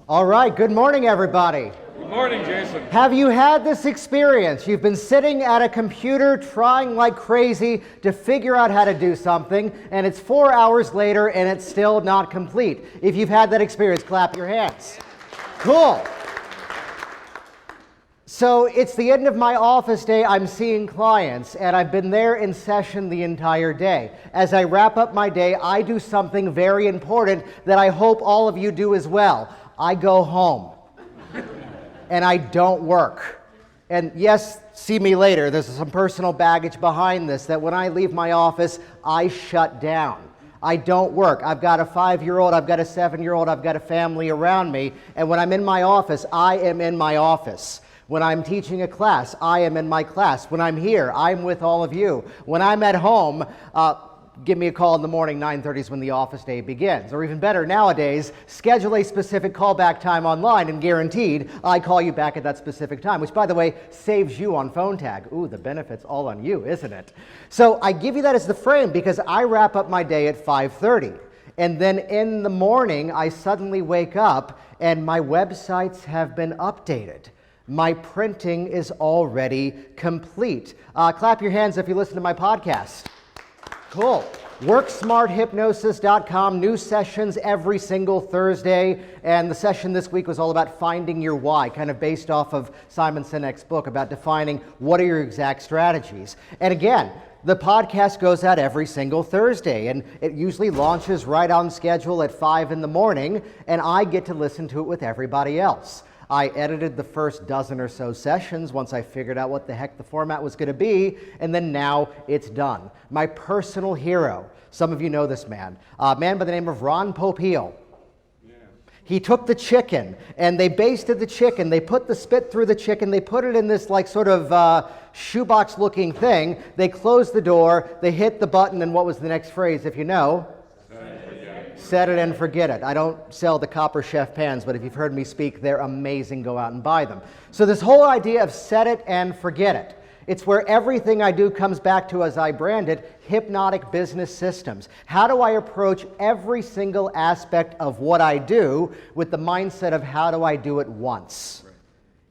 All right, good morning, everybody. Good morning, Jason. Have you had this experience? You've been sitting at a computer trying like crazy to figure out how to do something, and it's 4 hours later and it's still not complete. If you've had that experience, clap your hands. Cool. So it's the end of my office day. I'm seeing clients, and I've been there in session the entire day. As I wrap up my day, I do something very important that I hope all of you do as well. I go home, and I don't work. And yes, see me later. There's some personal baggage behind this, that when I leave my office, I shut down. I don't work. I've got a 5-year-old, I've got a 7-year-old, I've got a family around me, and when I'm in my office, I am in my office. When I'm teaching a class, I am in my class. When I'm here, I'm with all of you. When I'm at home, give me a call in the morning, 9:30 is when the office day begins. Or even better, nowadays, schedule a specific callback time online and guaranteed I call you back at that specific time, which, by the way, saves you on phone tag. Ooh, the benefit's all on you, isn't it? So I give you that as the frame because I wrap up my day at 5:30. And then in the morning, I suddenly wake up and my websites have been updated. My printing is already complete. Clap your hands if you listen to my podcast. Cool. WorkSmartHypnosis.com, new sessions every single Thursday, and the session this week was all about finding your why, kind of based off of Simon Sinek's book about defining what are your exact strategies. And again, the podcast goes out every single Thursday, and it usually launches right on schedule at 5 in the morning, and I get to listen to it with everybody else. I edited the first dozen or so sessions once I figured out what the heck the format was going to be, and then now it's done. My personal hero, some of you know this man, a man by the name of Ron Popeil. Yeah. He took the chicken, and they basted the chicken. They put the spit through the chicken. They put it in this like sort of shoebox-looking thing. They closed the door. They hit the button, and what was the next phrase, if you know? Set it and forget it. I don't sell the Copper Chef pans, but if you've heard me speak, they're amazing. Go out and buy them. So this whole idea of set it and forget it, it's where everything I do comes back to, as I brand it, hypnotic business systems. How do I approach every single aspect of what I do with the mindset of how do I do it once? Right.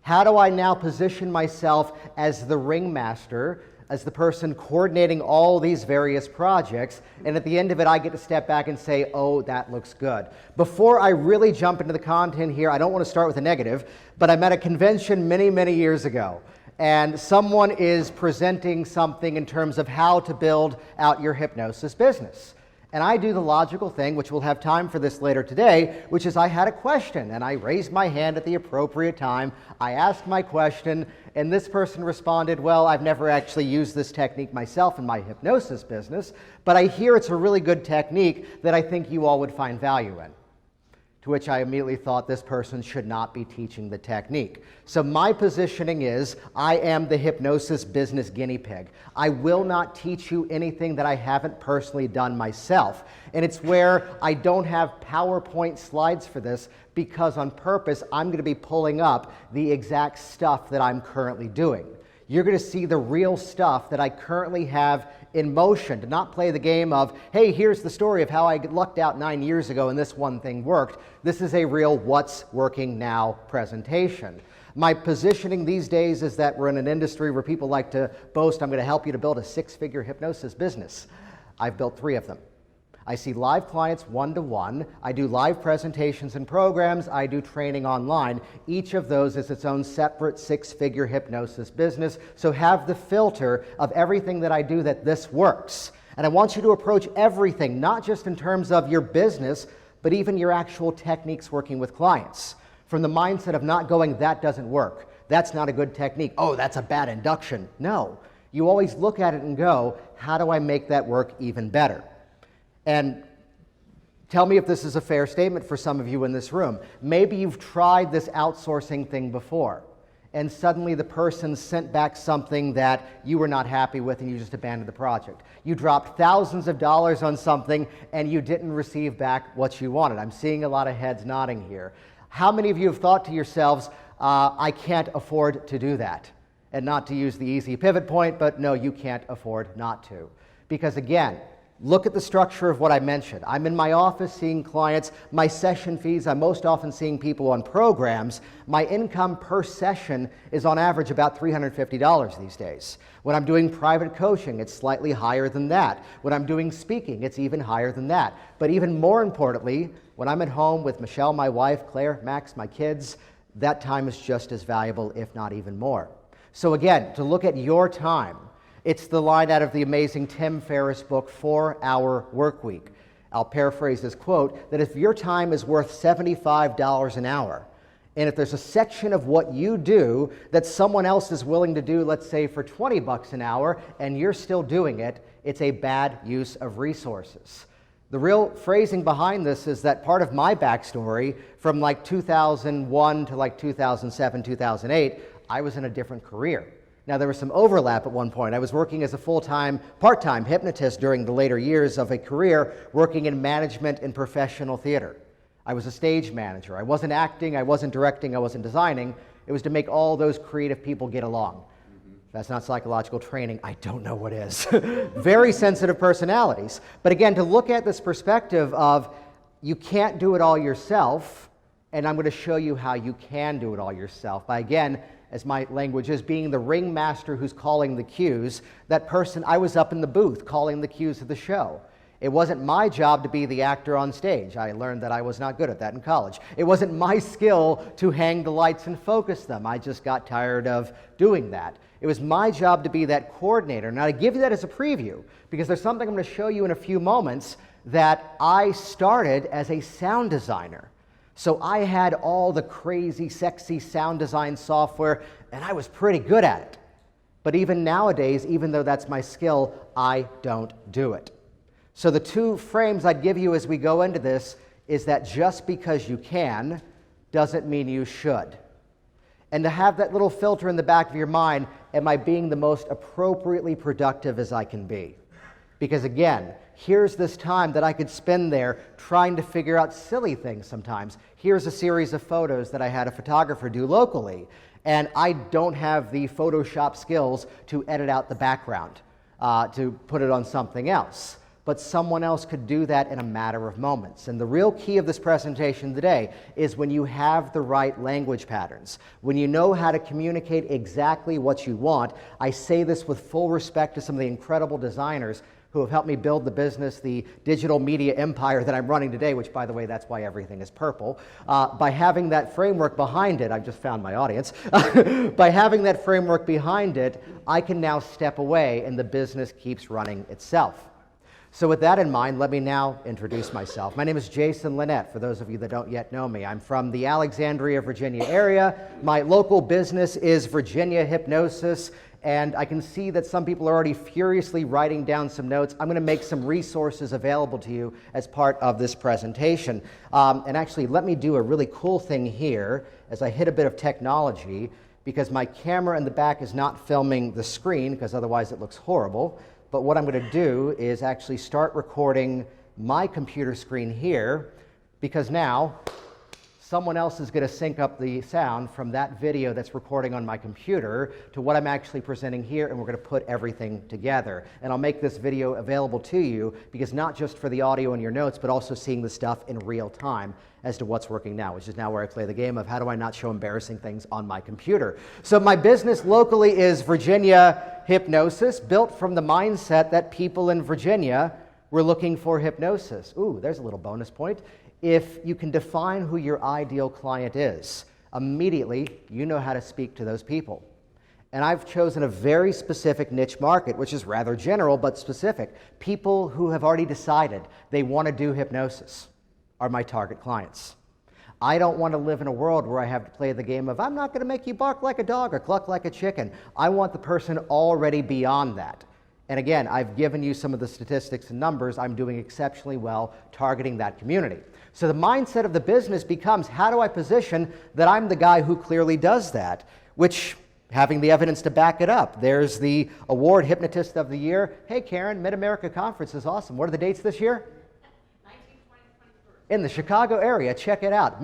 How do I now position myself as the ringmaster, as the person coordinating all these various projects, and at the end of it, I get to step back and say, oh, that looks good. Before I really jump into the content here, I don't want to start with a negative, but I'm at a convention many, many years ago, and someone is presenting something in terms of how to build out your hypnosis business. And I do the logical thing, which we'll have time for this later today, which is I had a question, and I raised my hand at the appropriate time. I asked my question, and this person responded, well, I've never actually used this technique myself in my hypnosis business, but I hear it's a really good technique that I think you all would find value in. To which I immediately thought this person should not be teaching the technique. So my positioning is, I am the hypnosis business guinea pig. I will not teach you anything that I haven't personally done myself. And it's where I don't have PowerPoint slides for this, because on purpose, I'm going to be pulling up the exact stuff that I'm currently doing. You're going to see the real stuff that I currently have in motion, to not play the game of, hey, here's the story of how I lucked out 9 years ago and this one thing worked. This is a real what's working now presentation. My positioning these days is that we're in an industry where people like to boast, I'm going to help you to build a 6-figure hypnosis business. I've built 3 of them. I see live clients one-to-one. I do live presentations and programs. I do training online. Each of those is its own separate 6-figure hypnosis business. So have the filter of everything that I do that this works. And I want you to approach everything, not just in terms of your business, but even your actual techniques working with clients. From the mindset of not going, that doesn't work. That's not a good technique. Oh, that's a bad induction. No. You always look at it and go, how do I make that work even better? And tell me if this is a fair statement for some of you in this room. Maybe you've tried this outsourcing thing before, and suddenly the person sent back something that you were not happy with and you just abandoned the project. You dropped thousands of dollars on something and you didn't receive back what you wanted. I'm seeing a lot of heads nodding here. How many of you have thought to yourselves, I can't afford to do that? And not to use the easy pivot point, but no, you can't afford not to. Because again, look at the structure of what I mentioned. I'm in my office seeing clients. My session fees, I'm most often seeing people on programs. My income per session is on average about $350 these days. When I'm doing private coaching, it's slightly higher than that. When I'm doing speaking, it's even higher than that. But even more importantly, when I'm at home with Michelle, my wife, Claire, Max, my kids, that time is just as valuable, if not even more. So again, to look at your time, it's the line out of the amazing Tim Ferriss book, 4-Hour Workweek. I'll paraphrase this quote, that if your time is worth $75 an hour, and if there's a section of what you do that someone else is willing to do, let's say for 20 bucks an hour, and you're still doing it, it's a bad use of resources. The real phrasing behind this is that part of my backstory from like 2001 to like 2007, 2008, I was in a different career. Now, there was some overlap at one point. I was working as a full-time, part-time hypnotist during the later years of a career working in management and professional theater. I was a stage manager. I wasn't acting, I wasn't directing, I wasn't designing. It was to make all those creative people get along. That's not psychological training. I don't know what is. Very sensitive personalities. But again, to look at this perspective of you can't do it all yourself, and I'm going to show you how you can do it all yourself by, again, as my language is, being the ringmaster who's calling the cues. That person, I was up in the booth calling the cues of the show. It wasn't my job to be the actor on stage. I learned that I was not good at that in college. It wasn't my skill to hang the lights and focus them. I just got tired of doing that. It was my job to be that coordinator. Now, I give you that as a preview because there's something I'm going to show you in a few moments that I started as a sound designer. So I had all the crazy, sexy sound design software, and I was pretty good at it. But even nowadays, even though that's my skill, I don't do it. So the two frames I'd give you as we go into this is that just because you can doesn't mean you should. And to have that little filter in the back of your mind, am I being the most appropriately productive as I can be? Because again, here's this time that I could spend there trying to figure out silly things sometimes. Here's a series of photos that I had a photographer do locally, and I don't have the Photoshop skills to edit out the background, to put it on something else. But someone else could do that in a matter of moments. And the real key of this presentation today is when you have the right language patterns, when you know how to communicate exactly what you want. I say this with full respect to some of the incredible designers who have helped me build the business, the digital media empire that I'm running today, which, by the way, that's why everything is purple. By having that framework behind it, I've just found my audience. By having that framework behind it, I can now step away and the business keeps running itself. So with that in mind, let me now introduce myself. My name is Jason Lynette, for those of you that don't yet know me. I'm from the Alexandria, Virginia area. My local business is Virginia Hypnosis, and I can see that some people are already furiously writing down some notes. I'm going to make some resources available to you as part of this presentation. And actually, let me do a really cool thing here as I hit a bit of technology, because my camera in the back is not filming the screen, because otherwise it looks horrible. But what I'm going to do is actually start recording my computer screen here, because now someone else is going to sync up the sound from that video that's recording on my computer to what I'm actually presenting here, and we're going to put everything together. And I'll make this video available to you, because not just for the audio and your notes, but also seeing the stuff in real time as to what's working now, which is now where I play the game of how do I not show embarrassing things on my computer. So my business locally is Virginia Hypnosis, built from the mindset that people in Virginia were looking for hypnosis. Ooh, there's a little bonus point. If you can define who your ideal client is, immediately you know how to speak to those people. And I've chosen a very specific niche market, which is rather general but specific. People who have already decided they want to do hypnosis are my target clients. I don't want to live in a world where I have to play the game of, I'm not going to make you bark like a dog or cluck like a chicken. I want the person already beyond that. And again, I've given you some of the statistics and numbers. I'm doing exceptionally well targeting that community. So the mindset of the business becomes, how do I position that I'm the guy who clearly does that? Which, having the evidence to back it up, there's the award Hypnotist of the Year. Hey Karen, Mid-America Conference is awesome. What are the dates this year? 19, 20, 21. In the Chicago area, check it out.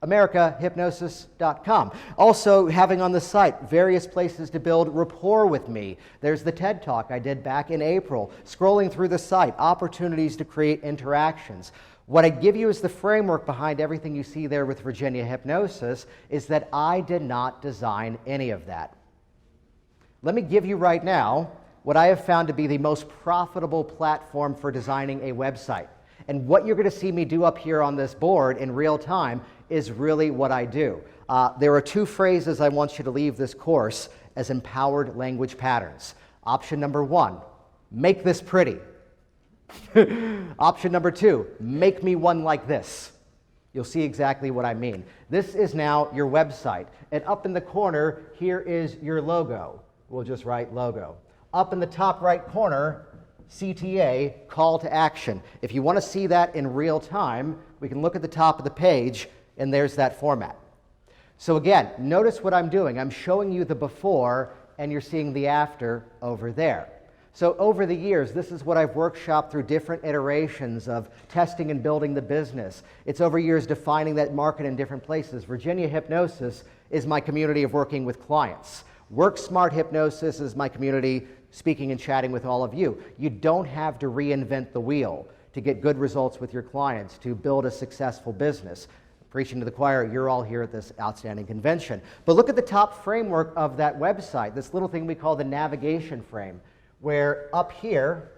AmericaHypnosis.com. Also having on the site various places to build rapport with me. There's the TED Talk I did back in April. Scrolling through the site, opportunities to create interactions. What I give you as the framework behind everything you see there with Virginia Hypnosis is that I did not design any of that. Let me give you right now what I have found to be the most profitable platform for designing a website. And what you're going to see me do up here on this board in real time is really what I do. There are two phrases I want you to leave this course as empowered language patterns. Option number 1, make this pretty. Option number 2, make me one like this. You'll see exactly what I mean. This is now your website. And up in the corner, here is your logo. We'll just write logo. Up in the top right corner, CTA, call to action. If you want to see that in real time, we can look at the top of the page, and there's that format. So again, notice what I'm doing. I'm showing you the before, and you're seeing the after over there. So over the years, this is what I've workshopped through different iterations of testing and building the business. It's over years defining that market in different places. Virginia Hypnosis is my community of working with clients. Work Smart Hypnosis is my community speaking and chatting with all of you. You don't have to reinvent the wheel to get good results with your clients, to build a successful business. Preaching to the choir, you're all here at this outstanding convention. But look at the top framework of that website, this little thing we call the navigation frame, where up here,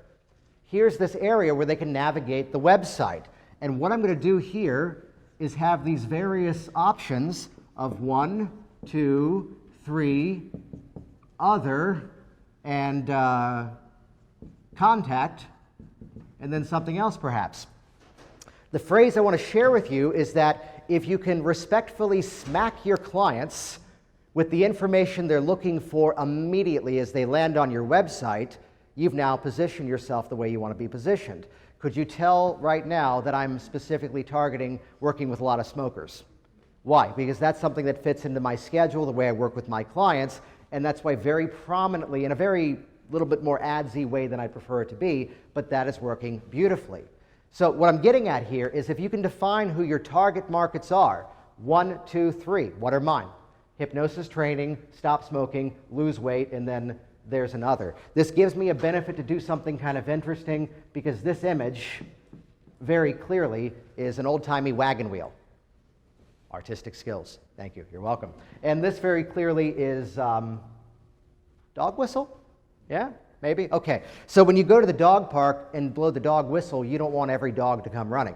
here's this area where they can navigate the website. And what I'm going to do here is have these various options of 1, 2, 3, other, and contact, and then something else perhaps. The phrase I want to share with you is that if you can respectfully smack your clients with the information they're looking for immediately as they land on your website, you've now positioned yourself the way you want to be positioned. Could you tell right now that I'm specifically targeting working with a lot of smokers? Why? Because that's something that fits into my schedule, the way I work with my clients, and that's why very prominently, in a very little bit more adsy way than I prefer it to be, but that is working beautifully. So what I'm getting at here is if you can define who your target markets are, 1, 2, 3, what are mine? Hypnosis training, stop smoking, lose weight, and then there's another. This gives me a benefit to do something kind of interesting because this image very clearly is an old-timey wagon wheel. Artistic skills. Thank you. You're welcome. And this very clearly is dog whistle? Yeah? Maybe? Okay. So when you go to the dog park and blow the dog whistle, you don't want every dog to come running.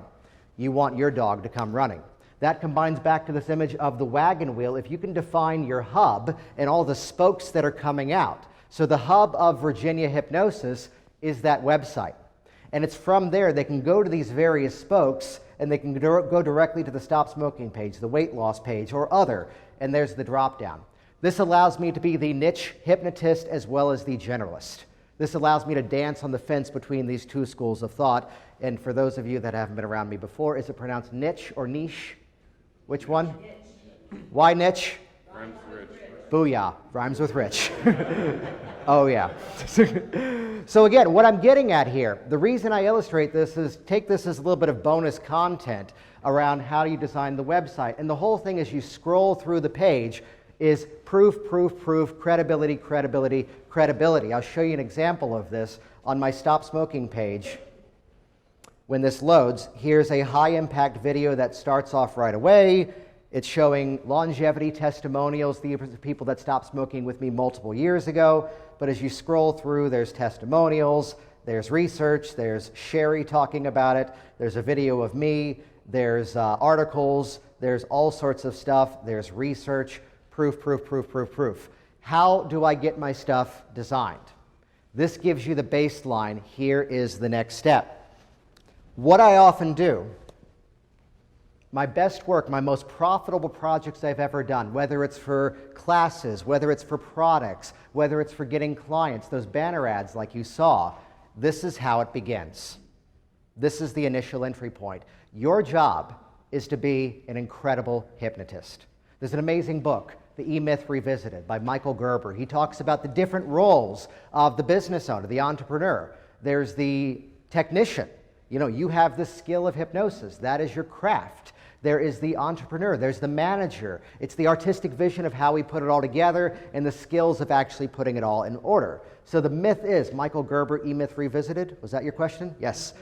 You want your dog to come running. That combines back to this image of the wagon wheel. If you can define your hub and all the spokes that are coming out. So the hub of Virginia Hypnosis is that website. And it's from there they can go to these various spokes and they can go directly to the stop smoking page, the weight loss page, or other, and there's the drop down. This allows me to be the niche hypnotist as well as the generalist. This allows me to dance on the fence between these two schools of thought. And for those of you that haven't been around me before, is it pronounced niche or niche? Which one? Niche. Why niche? Rhymes with rich. Booyah. Rhymes with rich. Oh, yeah. So again, what I'm getting at here, the reason I illustrate this is take this as a little bit of bonus content around how you design the website. And the whole thing as you scroll through the page is proof, proof, proof, credibility, credibility, credibility. I'll show you an example of this on my stop smoking page. When this loads, here's a high-impact video that starts off right away. It's showing longevity testimonials, the people that stopped smoking with me multiple years ago. But as you scroll through, there's testimonials, there's research, there's Sherry talking about it, there's a video of me, there's articles, there's all sorts of stuff, there's research, proof, proof, proof, proof, proof. How do I get my stuff designed? This gives you the baseline. Here is the next step. What I often do, my best work, my most profitable projects I've ever done, whether it's for classes, whether it's for products, whether it's for getting clients, those banner ads like you saw, this is how it begins. This is the initial entry point. Your job is to be an incredible hypnotist. There's an amazing book, The E-Myth Revisited by Michael Gerber. He talks about the different roles of the business owner, the entrepreneur. There's the technician. You know, you have the skill of hypnosis. That is your craft. There is the entrepreneur. There's the manager. It's the artistic vision of how we put it all together and the skills of actually putting it all in order. So the myth is, Michael Gerber, E-Myth Revisited. Was that your question? Yes.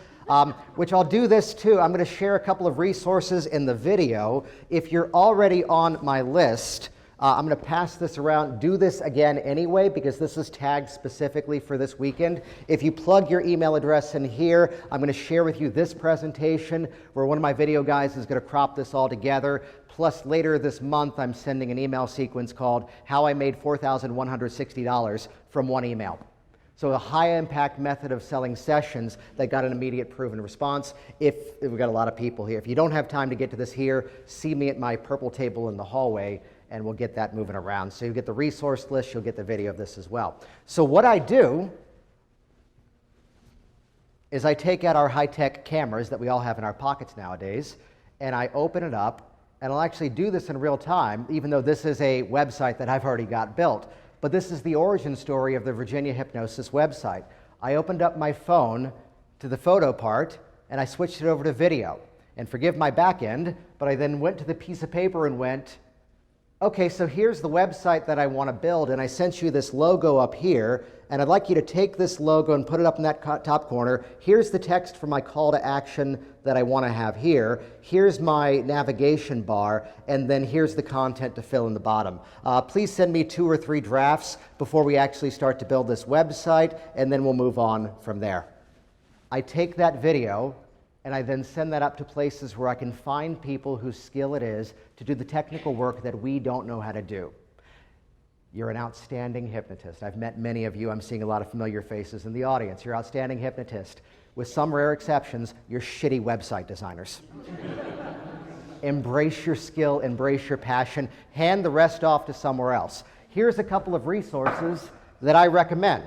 Which I'll do this too. I'm going to share a couple of resources in the video. If you're already on my list, I'm going to pass this around. Do this again anyway, because this is tagged specifically for this weekend. If you plug your email address in here, I'm going to share with you this presentation where one of my video guys is going to crop this all together. Plus, later this month, I'm sending an email sequence called How I Made $4,160 from One Email. So a high-impact method of selling sessions that got an immediate proven response. We've got a lot of people here. If you don't have time to get to this here, see me at my purple table in the hallway, and we'll get that moving around. So you get the resource list, you'll get the video of this as well. So what I do is I take out our high-tech cameras that we all have in our pockets nowadays, and I open it up, and I'll actually do this in real time, even though this is a website that I've already got built. But this is the origin story of the Virginia Hypnosis website. I opened up my phone to the photo part, and I switched it over to video. And forgive my back end, but I then went to the piece of paper and went, okay, so here's the website that I want to build, and I sent you this logo up here, and I'd like you to take this logo and put it up in that top corner. Here's the text for my call to action that I want to have here. Here's my navigation bar, and then here's the content to fill in the bottom. Please send me 2 or 3 drafts before we actually start to build this website, and then we'll move on from there. I take that video, and I then send that up to places where I can find people whose skill it is to do the technical work that we don't know how to do. You're an outstanding hypnotist. I've met many of you. I'm seeing a lot of familiar faces in the audience. You're outstanding hypnotist. With some rare exceptions, you're shitty website designers. Embrace your skill, embrace your passion, hand the rest off to somewhere else. Here's a couple of resources that I recommend.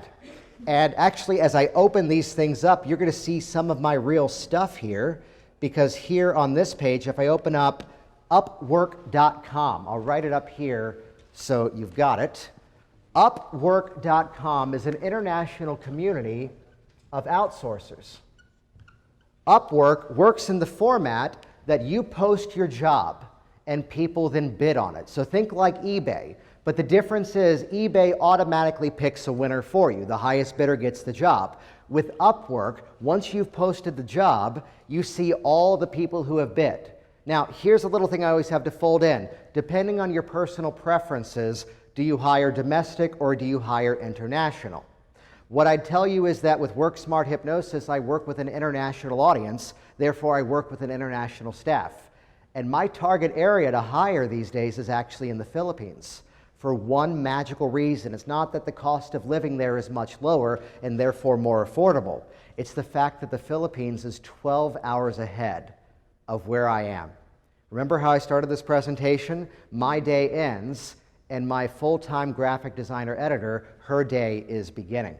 And actually, as I open these things up, you're going to see some of my real stuff here, because here on this page, if I open up Upwork.com, I'll write it up here so you've got it. Upwork.com is an international community of outsourcers. Upwork works in the format that you post your job and people then bid on it. So think like eBay. But the difference is eBay automatically picks a winner for you. The highest bidder gets the job. With Upwork, once you've posted the job, you see all the people who have bid. Now, here's a little thing I always have to fold in. Depending on your personal preferences, do you hire domestic or do you hire international? What I'd tell you is that with Work Smart Hypnosis, I work with an international audience. Therefore, I work with an international staff. And my target area to hire these days is actually in the Philippines. For one magical reason. It's not that the cost of living there is much lower and therefore more affordable. It's the fact that the Philippines is 12 hours ahead of where I am. Remember how I started this presentation? My day ends, and my full-time graphic designer editor, her day is beginning.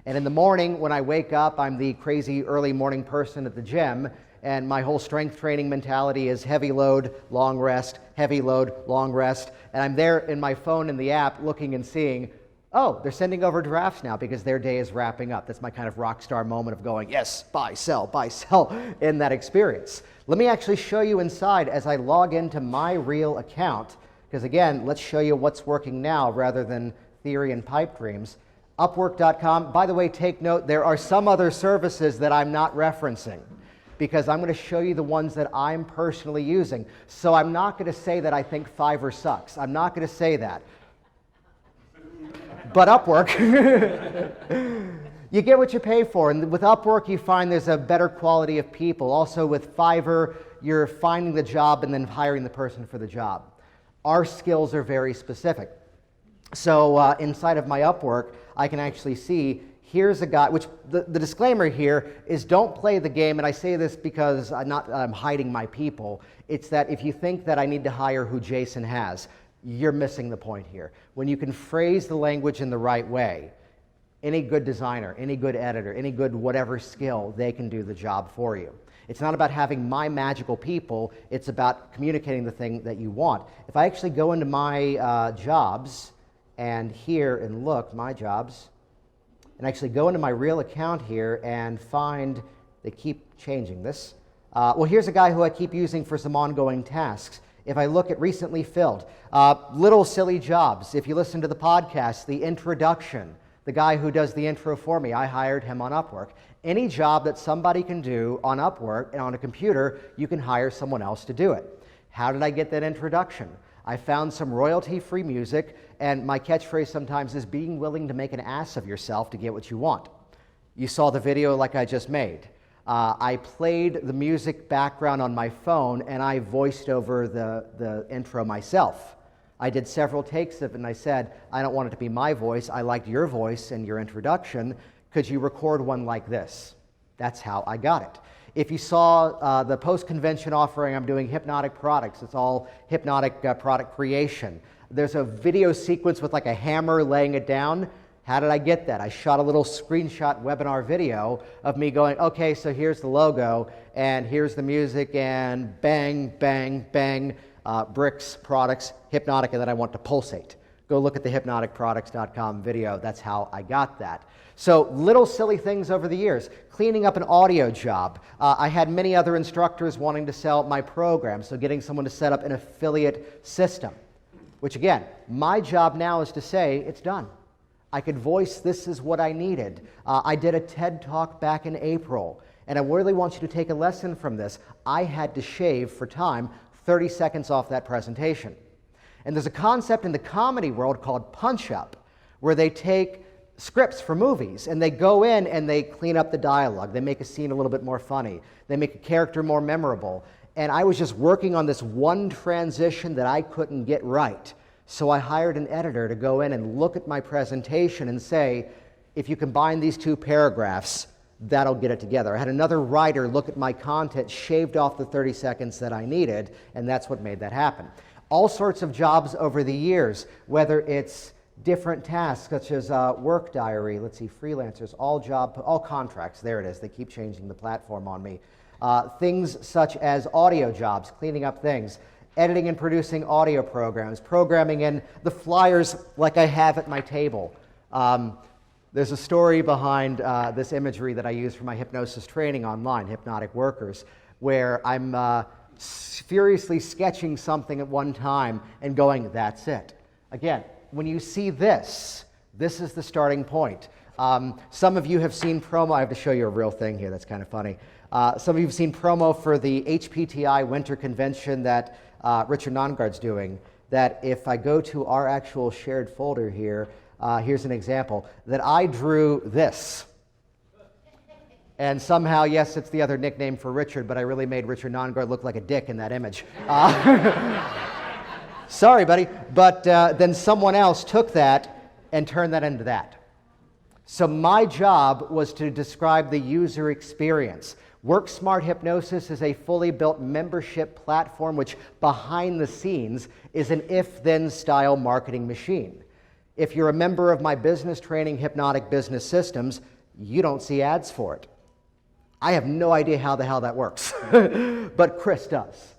And in the morning, when I wake up, I'm the crazy early morning person at the gym, and my whole strength training mentality is heavy load, long rest, heavy load, long rest. And I'm there in my phone in the app looking and seeing, oh, they're sending over drafts now because their day is wrapping up. That's my kind of rock star moment of going, yes, buy, sell, in that experience. Let me actually show you inside as I log into my real account, because again, let's show you what's working now rather than theory and pipe dreams. Upwork.com, by the way, take note, there are some other services that I'm not referencing, because I'm going to show you the ones that I'm personally using. So I'm not going to say that I think Fiverr sucks. I'm not going to say that. But Upwork, you get what you pay for. And with Upwork, you find there's a better quality of people. Also with Fiverr, you're finding the job and then hiring the person for the job. Our skills are very specific. So inside of my Upwork, I can actually see here's a guy, which the disclaimer here is don't play the game, and I say this because I'm hiding my people. It's that if you think that I need to hire who Jason has, you're missing the point here. When you can phrase the language in the right way, any good designer, any good editor, any good whatever skill, they can do the job for you. It's not about having my magical people, it's about communicating the thing that you want. If I actually go into my jobs, and here and look, my jobs, and actually go into my real account here and find, they keep changing this, Well, here's a guy who I keep using for some ongoing tasks. If I look at recently filled, little silly jobs. If you listen to the podcast, the introduction, the guy who does the intro for me, I hired him on Upwork. Any job that somebody can do on Upwork and on a computer, you can hire someone else to do it. How did I get that introduction? I found some royalty-free music, and my catchphrase sometimes is being willing to make an ass of yourself to get what you want. You saw the video like I just made. I played the music background on my phone, and I voiced over the intro myself. I did several takes of it, and I said, I don't want it to be my voice. I liked your voice and your introduction. Could you record one like this? That's how I got it. If you saw the post-convention offering, I'm doing hypnotic products. It's all hypnotic product creation. There's a video sequence with like a hammer laying it down. How did I get that? I shot a little screenshot webinar video of me going, okay, so here's the logo, and here's the music, and bang, bang, bang, bricks, products, hypnotic, and then I want to pulsate. Go look at the hypnoticproducts.com video. That's how I got that. So little silly things over the years. Cleaning up an audio job. I had many other instructors wanting to sell my program, so getting someone to set up an affiliate system, which again, my job now is to say, it's done. I could voice, this is what I needed. I did a TED Talk back in April, and I really want you to take a lesson from this. I had to shave, for time, 30 seconds off that presentation. And there's a concept in the comedy world called punch-up, where they take scripts for movies, and they go in and they clean up the dialogue. They make a scene a little bit more funny. They make a character more memorable. And I was just working on this one transition that I couldn't get right. So I hired an editor to go in and look at my presentation and say, if you combine these two paragraphs, that'll get it together. I had another writer look at my content, shaved off the 30 seconds that I needed, and that's what made that happen. All sorts of jobs over the years, whether it's different tasks such as work diary, let's see, freelancers, all contracts, there it is, they keep changing the platform on me. Things such as audio jobs, cleaning up things, editing and producing audio programs, programming in the flyers like I have at my table. There's a story behind this imagery that I use for my hypnosis training online, Hypnotic Workers, where I'm furiously sketching something at one time and going, that's it. Again, when you see this, this is the starting point. Some of you have seen promo. I have to show you a real thing here that's kind of funny. Some of you have seen promo for the HPTI winter convention that Richard Nongard's doing, that if I go to our actual shared folder here, here's an example, that I drew this. And somehow, yes, it's the other nickname for Richard, but I really made Richard Nongard look like a dick in that image. Sorry, buddy. But then someone else took that and turned that into that. So my job was to describe the user experience. Work Smart Hypnosis is a fully built membership platform which behind the scenes is an if-then style marketing machine. If you're a member of my business training, Hypnotic Business Systems, you don't see ads for it. I have no idea how the hell that works, but Chris does.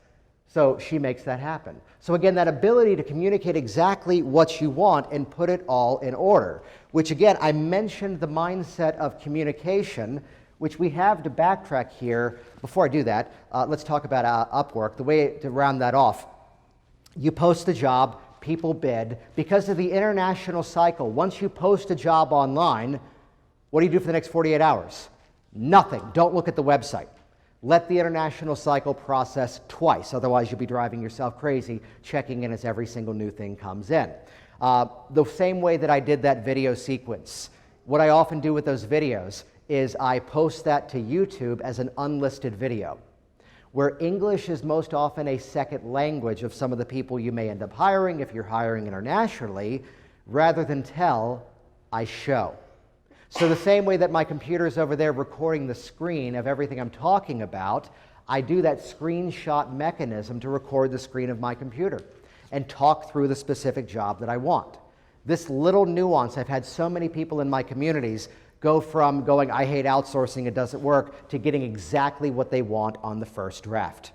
So she makes that happen. So again, that ability to communicate exactly what you want and put it all in order, which again, I mentioned the mindset of communication, which we have to backtrack here. Before I do that, let's talk about Upwork. The way to round that off, you post the job, people bid. Because of the international cycle, once you post a job online, what do you do for the next 48 hours? Nothing. Don't look at the website. Let the international cycle process twice, otherwise you'll be driving yourself crazy checking in as every single new thing comes in. The same way that I did that video sequence, what I often do with those videos is I post that to YouTube as an unlisted video, where English is most often a second language of some of the people you may end up hiring if you're hiring internationally. Rather than tell, I show. So the same way that my computer is over there recording the screen of everything I'm talking about, I do that screenshot mechanism to record the screen of my computer and talk through the specific job that I want. This little nuance, I've had so many people in my communities go from going, I hate outsourcing, it doesn't work, to getting exactly what they want on the first draft.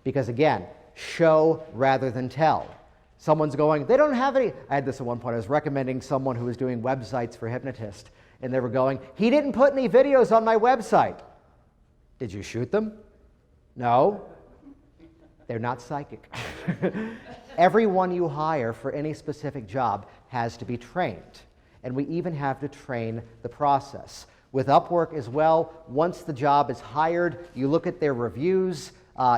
Because again, show rather than tell. Someone's going, they don't have any. I had this at one point. I was recommending someone who was doing websites for hypnotists, and they were going, he didn't put any videos on my website. Did you shoot them? No, they're not psychic. Everyone you hire for any specific job has to be trained, and we even have to train the process. With Upwork as well, once the job is hired, you look at their reviews,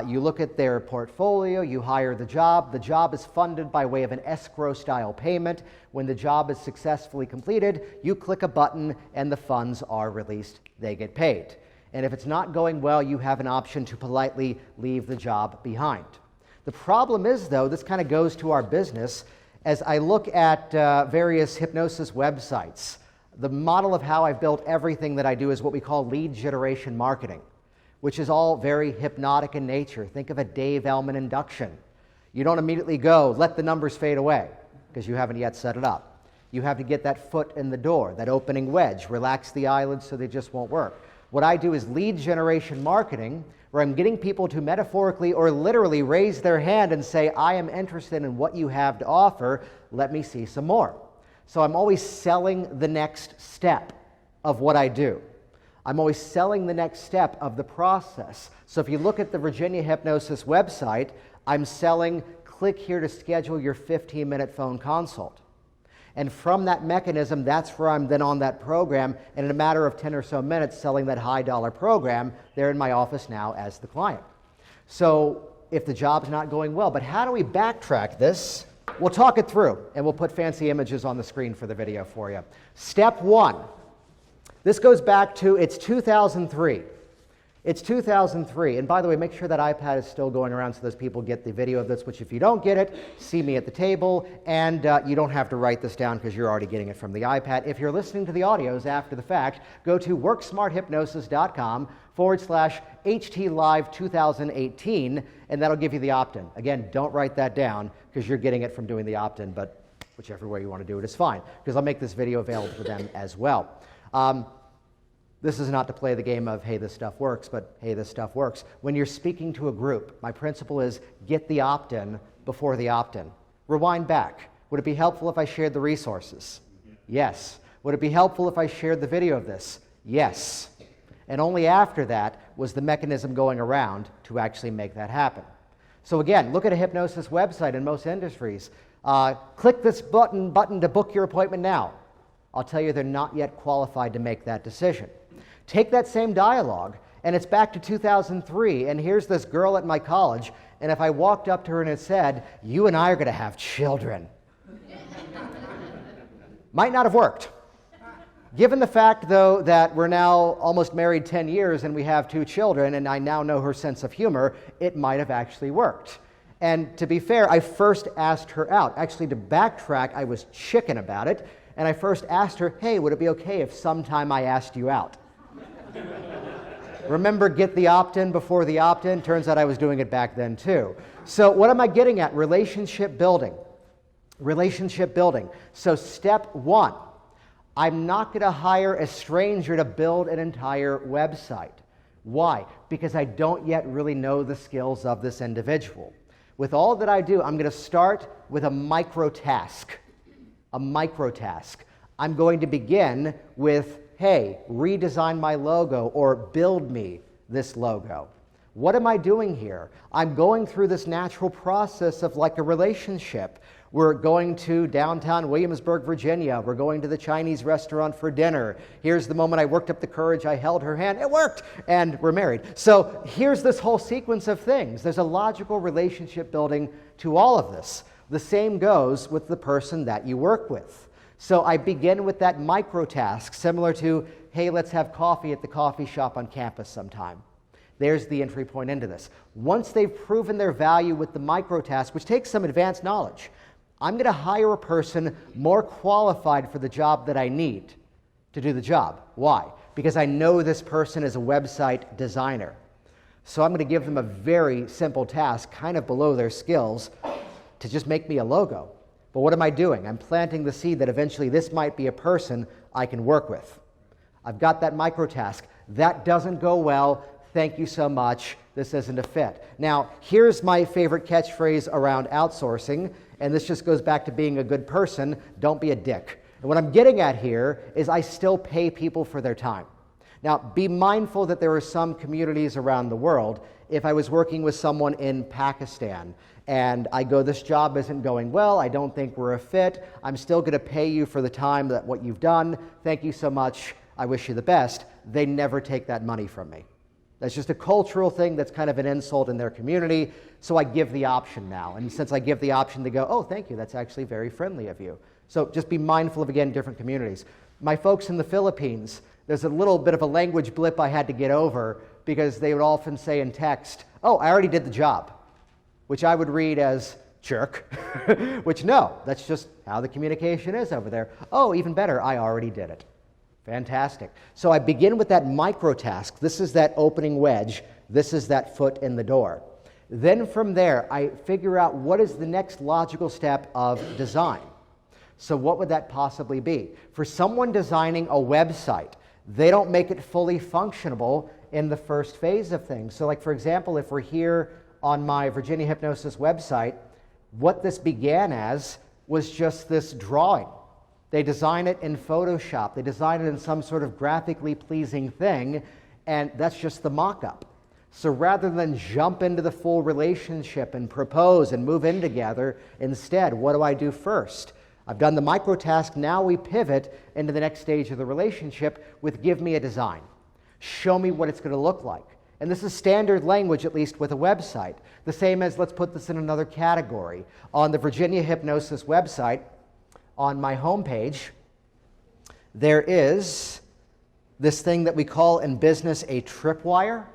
you look at their portfolio, you hire the job. The job is funded by way of an escrow-style payment. When the job is successfully completed, you click a button and the funds are released. They get paid. And if it's not going well, you have an option to politely leave the job behind. The problem is, though, this kind of goes to our business. As I look at various hypnosis websites, the model of how I've built everything that I do is what we call lead generation marketing, which is all very hypnotic in nature. Think of a Dave Ellman induction. You don't immediately go, let the numbers fade away, because you haven't yet set it up. You have to get that foot in the door, that opening wedge, relax the eyelids so they just won't work. What I do is lead generation marketing, where I'm getting people to metaphorically or literally raise their hand and say, I am interested in what you have to offer, let me see some more. So I'm always selling the next step of what I do. I'm always selling the next step of the process. So if you look at the Virginia Hypnosis website, I'm selling, click here to schedule your 15-minute phone consult. And from that mechanism, that's where I'm then on that program, and in a matter of 10 or so minutes, selling that high-dollar program. They're in my office now as the client. So if the job's not going well, but how do we backtrack this? We'll talk it through, and we'll put fancy images on the screen for the video for you. Step one. This goes back to, it's 2003. It's 2003. And by the way, make sure that iPad is still going around so those people get the video of this, which if you don't get it, see me at the table. And you don't have to write this down because you're already getting it from the iPad. If you're listening to the audios after the fact, go to worksmarthypnosis.com/HTLive2018, and that'll give you the opt-in. Again, don't write that down because you're getting it from doing the opt-in, but whichever way you want to do it is fine, because I'll make this video available to them as well. This is not to play the game of, hey, this stuff works, but hey, this stuff works. When you're speaking to a group, my principle is get the opt-in before the opt-in. Rewind back. Would it be helpful if I shared the resources? Yes. Would it be helpful if I shared the video of this? Yes. And only after that was the mechanism going around to actually make that happen. So again, look at a hypnosis website in most industries. Click this button to book your appointment now. I'll tell you they're not yet qualified to make that decision. Take that same dialogue, and it's back to 2003, and here's this girl at my college, and if I walked up to her and had said, you and I are going to have children, might not have worked. Given the fact, though, that we're now almost married 10 years and we have 2 children, and I now know her sense of humor, it might have actually worked. And to be fair, I first asked her out. Actually, to backtrack, I was chicken about it, and I first asked her, hey, would it be okay if sometime I asked you out? Remember, get the opt-in before the opt-in? Turns out I was doing it back then too. So what am I getting at? Relationship building. Relationship building. So step one, I'm not going to hire a stranger to build an entire website. Why? Because I don't yet really know the skills of this individual. With all that I do, I'm going to start with a micro task. A micro task. I'm going to begin with, hey, redesign my logo or build me this logo. What am I doing here? I'm going through this natural process of like a relationship. We're going to downtown Williamsburg, Virginia. We're going to the Chinese restaurant for dinner. Here's the moment I worked up the courage. I held her hand. It worked. And we're married. So here's this whole sequence of things. There's a logical relationship building to all of this. The same goes with the person that you work with. So I begin with that micro task, similar to, hey, let's have coffee at the coffee shop on campus sometime. There's the entry point into this. Once they've proven their value with the micro task, which takes some advanced knowledge, I'm going to hire a person more qualified for the job that I need to do the job. Why? Because I know this person is a website designer. So I'm going to give them a very simple task, kind of below their skills, to just make me a logo. But what am I doing? I'm planting the seed that eventually this might be a person I can work with. I've got that micro task. That doesn't go well. Thank you so much. This isn't a fit. Now, here's my favorite catchphrase around outsourcing, and this just goes back to being a good person. Don't be a dick. And what I'm getting at here is I still pay people for their time. Now, be mindful that there are some communities around the world. If I was working with someone in Pakistan and I go, this job isn't going well, I don't think we're a fit, I'm still going to pay you for the time that what you've done, thank you so much, I wish you the best, they never take that money from me. That's just a cultural thing that's kind of an insult in their community, so I give the option now. And since I give the option, they go, oh, thank you, that's actually very friendly of you. So just be mindful of, again, different communities. My folks in the Philippines, there's a little bit of a language blip I had to get over because they would often say in text, oh, I already did the job, which I would read as jerk, which no, that's just how the communication is over there. Oh, even better, I already did it. Fantastic. So I begin with that micro task. This is that opening wedge. This is that foot in the door. Then from there, I figure out what is the next logical step of design. So what would that possibly be? For someone designing a website, they don't make it fully functionable in the first phase of things. So like, for example, if we're here on my Virginia Hypnosis website, what this began as was just this drawing. They design it in Photoshop. They design it in some sort of graphically pleasing thing, and that's just the mock-up. So rather than jump into the full relationship and propose and move in together, instead, what do I do first? I've done the micro task, now we pivot into the next stage of the relationship with give me a design. Show me what it's going to look like. And this is standard language, at least with a website. The same as, let's put this in another category. On the Virginia Hypnosis website, on my homepage, there is this thing that we call in business a tripwire.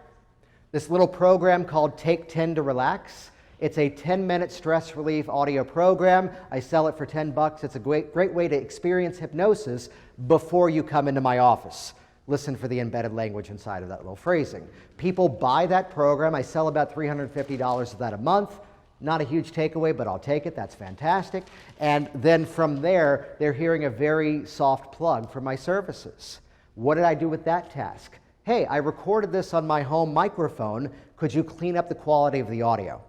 This little program called Take 10 to Relax. It's a 10-minute stress relief audio program. I sell it for $10. It's a great way to experience hypnosis before you come into my office. Listen for the embedded language inside of that little phrasing. People buy that program. I sell about $350 of that a month. Not a huge takeaway, but I'll take it. That's fantastic. And then from there, they're hearing a very soft plug for my services. What did I do with that task? Hey, I recorded this on my home microphone. Could you clean up the quality of the audio?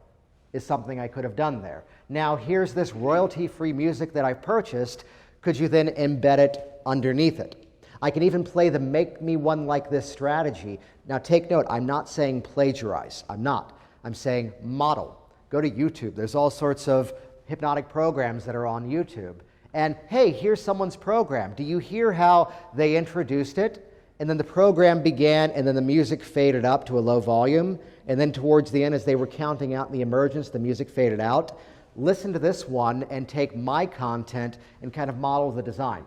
Is something I could have done there. Now, here's this royalty-free music that I've purchased. Could you then embed it underneath it? I can even play the make me one like this strategy. Now, take note, I'm not saying plagiarize. I'm not. I'm saying model. Go to YouTube. There's all sorts of hypnotic programs that are on YouTube. And hey, here's someone's program. Do you hear how they introduced it? And then the program began, and then the music faded up to a low volume. And then towards the end, as they were counting out the emergence, the music faded out. Listen to this one and take my content and kind of model the design.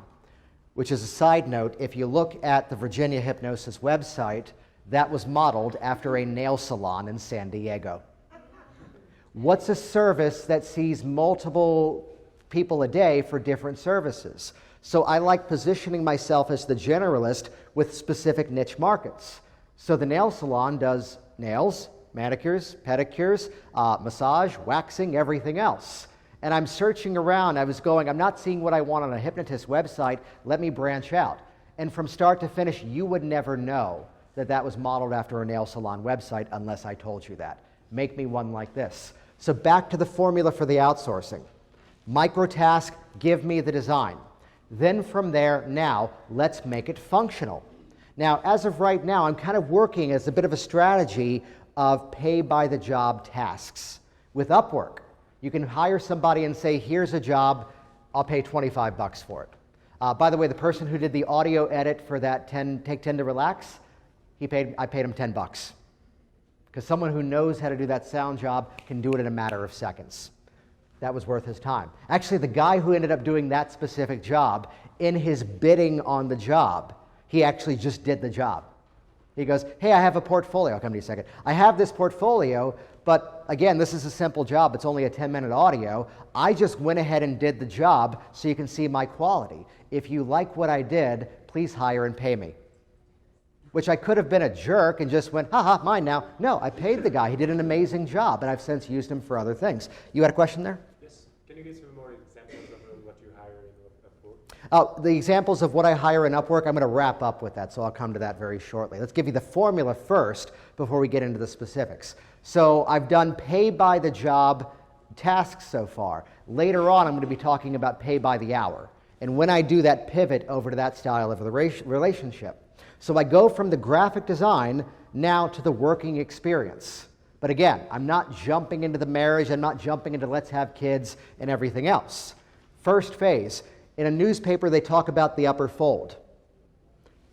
Which is a side note, if you look at the Virginia Hypnosis website, that was modeled after a nail salon in San Diego. What's a service that sees multiple people a day for different services? So I like positioning myself as the generalist with specific niche markets. So the nail salon does nails, manicures, pedicures, massage, waxing, everything else. And I'm searching around. I was going, I'm not seeing what I want on a hypnotist website. Let me branch out. And from start to finish, you would never know that that was modeled after a nail salon website unless I told you that. Make me one like this. So back to the formula for the outsourcing. Microtask, give me the design. Then from there, now, let's make it functional. Now, as of right now, I'm kind of working as a bit of a strategy of pay-by-the-job tasks. With Upwork, you can hire somebody and say, here's a job, I'll pay $25 for it. By the way, the person who did the audio edit for that Take 10 to Relax, I paid him $10. Because someone who knows how to do that sound job can do it in a matter of seconds. That was worth his time. Actually, the guy who ended up doing that specific job, in his bidding on the job, he actually just did the job. He goes, hey, I have a portfolio. I'll come to you in a second. I have this portfolio, but again, this is a simple job. It's only a 10-minute audio. I just went ahead and did the job so you can see my quality. If you like what I did, please hire and pay me. Which I could have been a jerk and just went, haha, mine now. No, I paid the guy. He did an amazing job, and I've since used him for other things. You had a question there? Yes. Can you give some more examples of what you hire in Upwork? The examples of what I hire in Upwork, I'm going to wrap up with that, so I'll come to that very shortly. Let's give you the formula first before we get into the specifics. So I've done pay-by-the-job tasks so far. Later on, I'm going to be talking about pay-by-the-hour. And when I do that pivot over to that style of the relationship. So I go from the graphic design now to the working experience. But again, I'm not jumping into the marriage, I'm not jumping into let's have kids and everything else. First phase, in a newspaper they talk about the upper fold.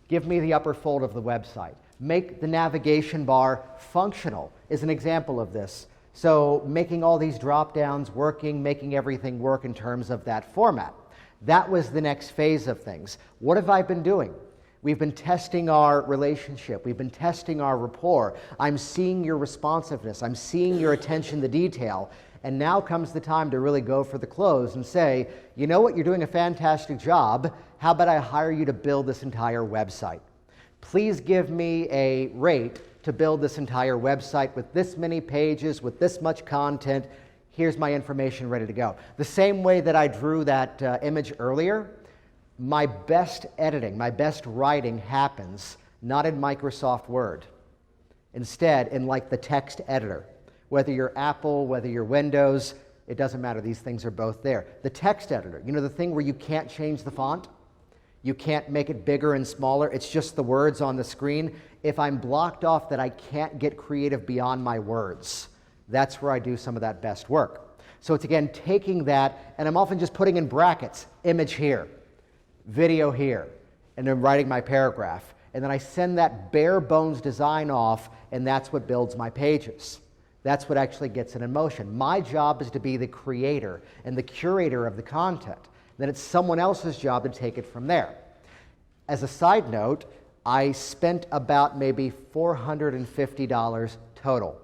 Give me the upper fold of the website. Make the navigation bar functional is an example of this. So making all these drop downs working, making everything work in terms of that format. That was the next phase of things. What have I been doing? We've been testing our relationship. We've been testing our rapport. I'm seeing your responsiveness. I'm seeing your attention to detail. And now comes the time to really go for the close and say, you know what, you're doing a fantastic job. How about I hire you to build this entire website? Please give me a rate to build this entire website with this many pages, with this much content. Here's my information ready to go. The same way that I drew that image earlier, my best editing, my best writing happens not in Microsoft Word. Instead, in like the text editor. Whether you're Apple, whether you're Windows, it doesn't matter. These things are both there. The text editor, you know the thing where you can't change the font? You can't make it bigger and smaller. It's just the words on the screen. If I'm blocked off that I can't get creative beyond my words, that's where I do some of that best work. So it's again taking that, and I'm often just putting in brackets, image here, video here, and then writing my paragraph. And then I send that bare bones design off, and that's what builds my pages. That's what actually gets it in motion. My job is to be the creator and the curator of the content. Then it's someone else's job to take it from there. As a side note, I spent about maybe $450 total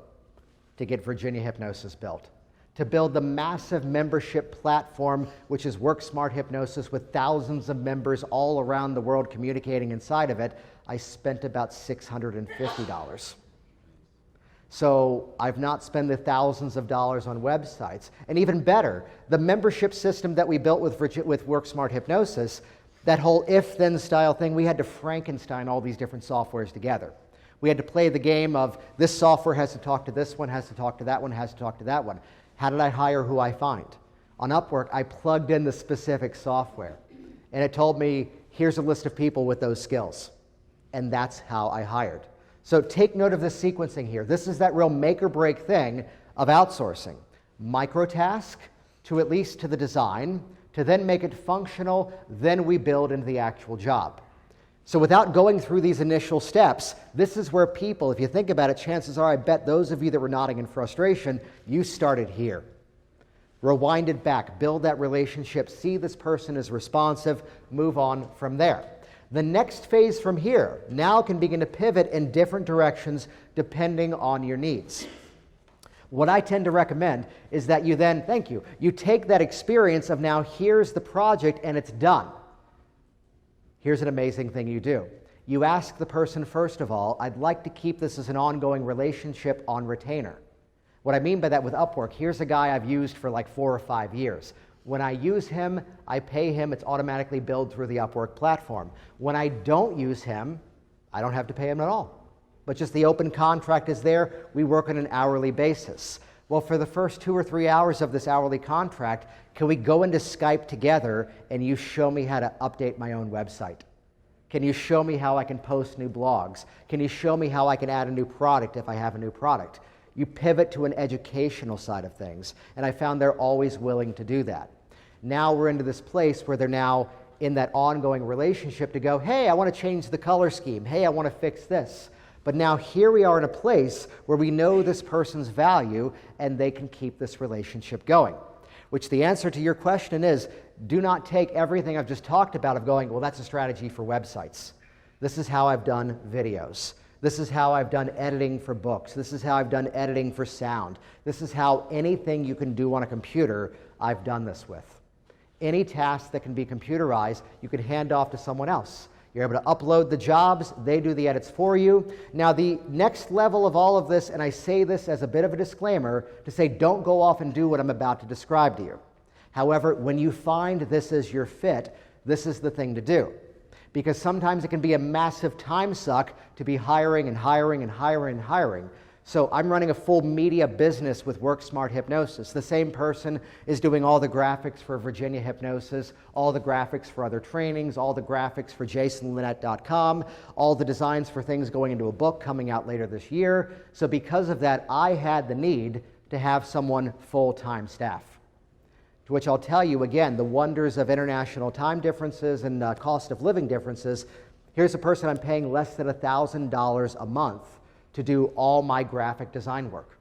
to get Virginia Hypnosis built. To build the massive membership platform, which is Work Smart Hypnosis with thousands of members all around the world communicating inside of it, I spent about $650. So I've not spent the thousands of dollars on websites. And even better, the membership system that we built with Work Smart Hypnosis, that whole if-then style thing, we had to Frankenstein all these different softwares together. We had to play the game of this software has to talk to this one, has to talk to that one, has to talk to that one. How did I hire who I find? On Upwork, I plugged in the specific software. And it told me, here's a list of people with those skills. And that's how I hired. So take note of this sequencing here. This is that real make or break thing of outsourcing. Microtask to at least to the design, to then make it functional, then we build into the actual job. So without going through these initial steps, this is where people, if you think about it, chances are I bet those of you that were nodding in frustration, you started here. Rewind it back, build that relationship, see this person is responsive, move on from there. The next phase from here now can begin to pivot in different directions depending on your needs. What I tend to recommend is that you then, you take that experience of now here's the project and it's done. Here's an amazing thing you do. You ask the person, first of all, I'd like to keep this as an ongoing relationship on retainer. What I mean by that with Upwork, here's a guy I've used for like 4 or 5 years. When I use him, I pay him, it's automatically billed through the Upwork platform. When I don't use him, I don't have to pay him at all. But just the open contract is there, we work on an hourly basis. Well, for the first 2 or 3 hours of this hourly contract, can we go into Skype together and you show me how to update my own website? Can you show me how I can post new blogs? Can you show me how I can add a new product if I have a new product? You pivot to an educational side of things, and I found they're always willing to do that. Now we're into this place where they're now in that ongoing relationship to go, hey, I want to change the color scheme. Hey, I want to fix this. But now here we are in a place where we know this person's value and they can keep this relationship going. Which the answer to your question is, do not take everything I've just talked about of going, well, that's a strategy for websites. This is how I've done videos. This is how I've done editing for books. This is how I've done editing for sound. This is how anything you can do on a computer, I've done this with. Any task that can be computerized, you can hand off to someone else. You're able to upload the jobs, they do the edits for you. Now the next level of all of this, and I say this as a bit of a disclaimer, to say don't go off and do what I'm about to describe to you. However, when you find this is your fit, this is the thing to do. Because sometimes it can be a massive time suck to be hiring and hiring and hiring and hiring. So I'm running a full media business with WorkSmart Hypnosis. The same person is doing all the graphics for Virginia Hypnosis, all the graphics for other trainings, all the graphics for jasonlinett.com, all the designs for things going into a book coming out later this year. So because of that, I had the need to have someone full-time staff. To which I'll tell you again, the wonders of international time differences and cost of living differences. Here's a person I'm paying less than $1,000 a month to do all my graphic design work.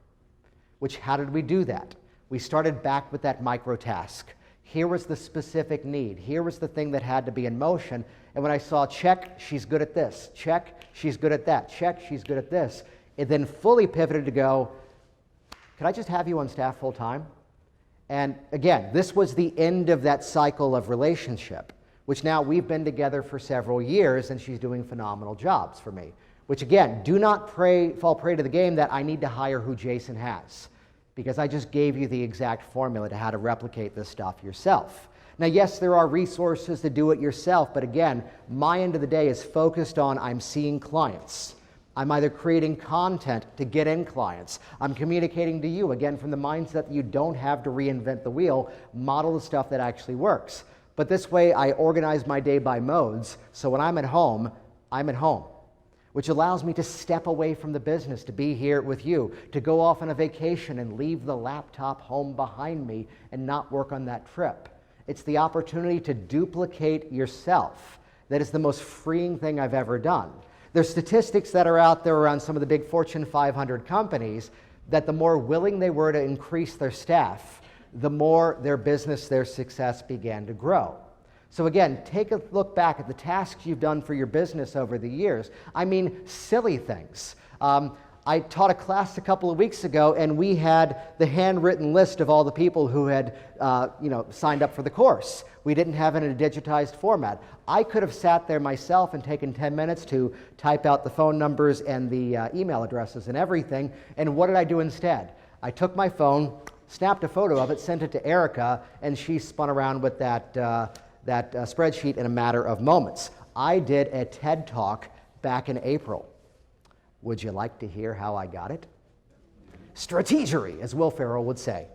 Which, how did we do that? We started back with that micro task. Here was the specific need. Here was the thing that had to be in motion. And when I saw, check, she's good at this. Check, she's good at that. Check, she's good at this. It then fully pivoted to go, could I just have you on staff full time? And again, this was the end of that cycle of relationship, which now we've been together for several years, and she's doing phenomenal jobs for me. Which again, do not fall prey to the game that I need to hire who Jason has, because I just gave you the exact formula to how to replicate this stuff yourself. Now, yes, there are resources to do it yourself, but again, my end of the day is focused on I'm seeing clients. I'm either creating content to get in clients. I'm communicating to you, again, from the mindset that you don't have to reinvent the wheel, model the stuff that actually works. But this way, I organize my day by modes, so when I'm at home, which allows me to step away from the business, to be here with you, to go off on a vacation and leave the laptop home behind me and not work on that trip. It's the opportunity to duplicate yourself that is the most freeing thing I've ever done. There's statistics that are out there around some of the big Fortune 500 companies that the more willing they were to increase their staff, the more their business, their success began to grow. So again, take a look back at the tasks you've done for your business over the years. I mean, silly things. I taught a class a couple of weeks ago, and we had the handwritten list of all the people who had signed up for the course. We didn't have it in a digitized format. I could have sat there myself and taken 10 minutes to type out the phone numbers and the email addresses and everything, and what did I do instead? I took my phone, snapped a photo of it, sent it to Erica, and she spun around with that spreadsheet in a matter of moments. I did a TED Talk back in April. Would you like to hear how I got it? Strategery, as Will Ferrell would say.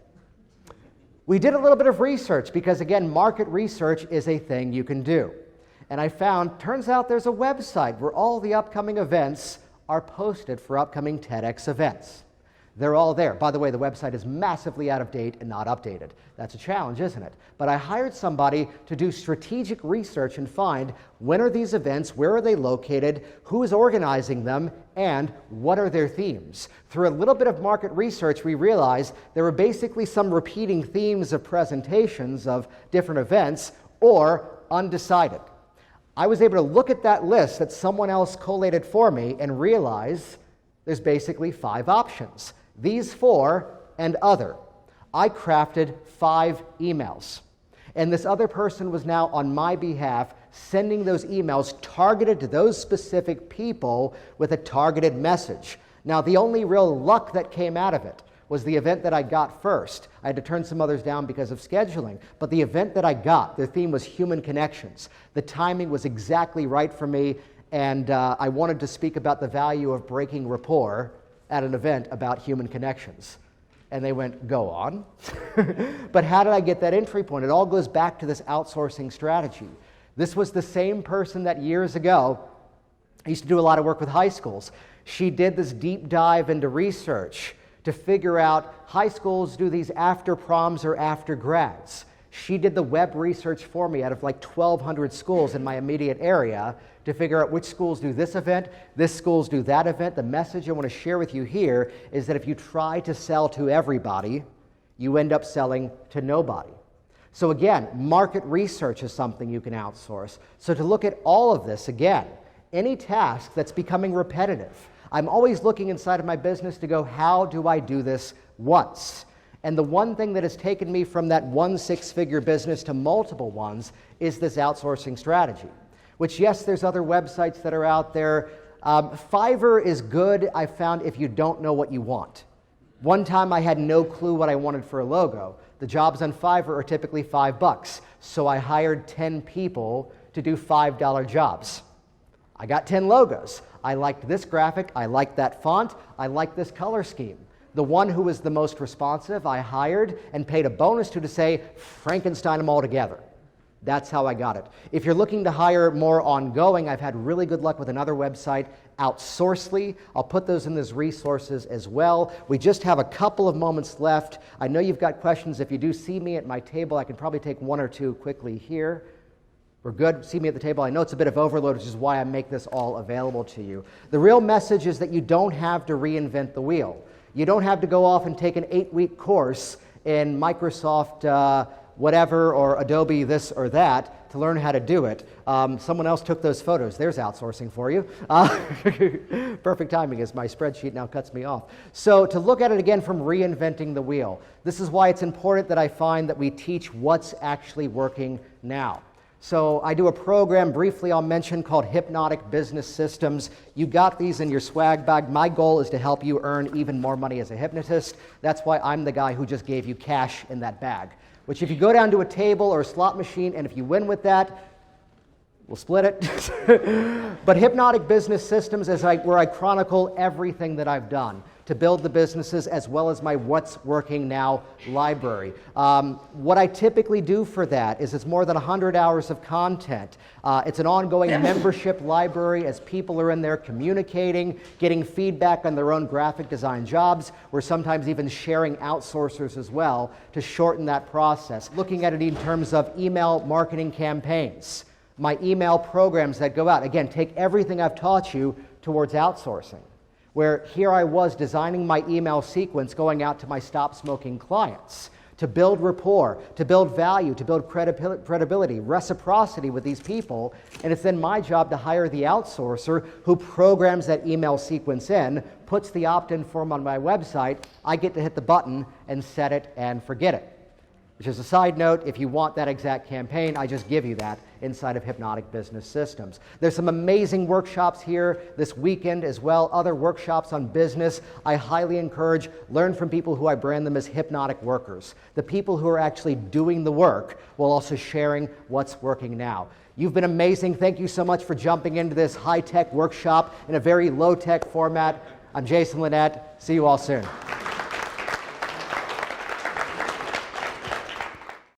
We did a little bit of research because, again, market research is a thing you can do. And I found, turns out there's a website where all the upcoming events are posted for upcoming TEDx events. They're all there. By the way, the website is massively out of date and not updated. That's a challenge, isn't it? But I hired somebody to do strategic research and find when are these events, where are they located, who is organizing them, and what are their themes. Through a little bit of market research, we realized there were basically some repeating themes of presentations of different events or undecided. I was able to look at that list that someone else collated for me and realize there's basically 5 options. These 4 and other. I crafted 5 emails. And this other person was now on my behalf sending those emails targeted to those specific people with a targeted message. Now, the only real luck that came out of it was the event that I got first. I had to turn some others down because of scheduling. But the event that I got, the theme was human connections. The timing was exactly right for me, and I wanted to speak about the value of breaking rapport at an event about human connections. And they went, go on. But how did I get that entry point? It all goes back to this outsourcing strategy. This was the same person that years ago, I used to do a lot of work with high schools. She did this deep dive into research to figure out high schools do these after proms or after grads. She did the web research for me out of like 1,200 schools in my immediate area to figure out which schools do this event, this schools do that event. The message I want to share with you here is that if you try to sell to everybody, you end up selling to nobody. So again, market research is something you can outsource. So to look at all of this, again, any task that's becoming repetitive, I'm always looking inside of my business to go, how do I do this once? And the one thing that has taken me from that 1 6-figure business to multiple ones is this outsourcing strategy. Which, yes, there's other websites that are out there. Fiverr is good, I found, if you don't know what you want. One time I had no clue what I wanted for a logo. The jobs on Fiverr are typically $5, so I hired 10 people to do $5 jobs. I got 10 logos. I liked this graphic, I liked that font, I liked this color scheme. The one who was the most responsive, I hired and paid a bonus to say, Frankenstein them all together. That's how I got it. If you're looking to hire more ongoing, I've had really good luck with another website, Outsourcing. I'll put those in as resources as well. We just have a couple of moments left. I know you've got questions. If you do see me at my table, I can probably take one or two quickly here. We're good. See me at the table. I know it's a bit of overload, which is why I make this all available to you. The real message is that you don't have to reinvent the wheel. You don't have to go off and take an 8-week course in Microsoft whatever or Adobe this or that to learn how to do it. Someone else took those photos. There's outsourcing for you. Perfect timing as my spreadsheet now cuts me off. So to look at it again from reinventing the wheel, this is why it's important that I find that we teach what's actually working now. So I do a program, briefly I'll mention, called Hypnotic Business Systems. You got these in your swag bag. My goal is to help you earn even more money as a hypnotist. That's why I'm the guy who just gave you cash in that bag, which if you go down to a table or a slot machine and if you win with that, we'll split it. But Hypnotic Business Systems is where I chronicle everything that I've done to build the businesses, as well as my What's Working Now library. What I typically do for that is it's more than 100 hours of content. It's an ongoing membership library as people are in there communicating, getting feedback on their own graphic design jobs. We're sometimes even sharing outsourcers as well to shorten that process. Looking at it in terms of email marketing campaigns, my email programs that go out. Again, take everything I've taught you towards outsourcing, where here I was designing my email sequence going out to my stop smoking clients to build rapport, to build value, to build credibility, reciprocity with these people, and it's then my job to hire the outsourcer who programs that email sequence in, puts the opt-in form on my website, I get to hit the button and set it and forget it. Which is a side note, if you want that exact campaign, I just give you that inside of Hypnotic Business Systems. There's some amazing workshops here this weekend as well, other workshops on business. I highly encourage, learn from people who I brand them as hypnotic workers. The people who are actually doing the work while also sharing what's working now. You've been amazing. Thank you so much for jumping into this high-tech workshop in a very low-tech format. I'm Jason Linett. See you all soon.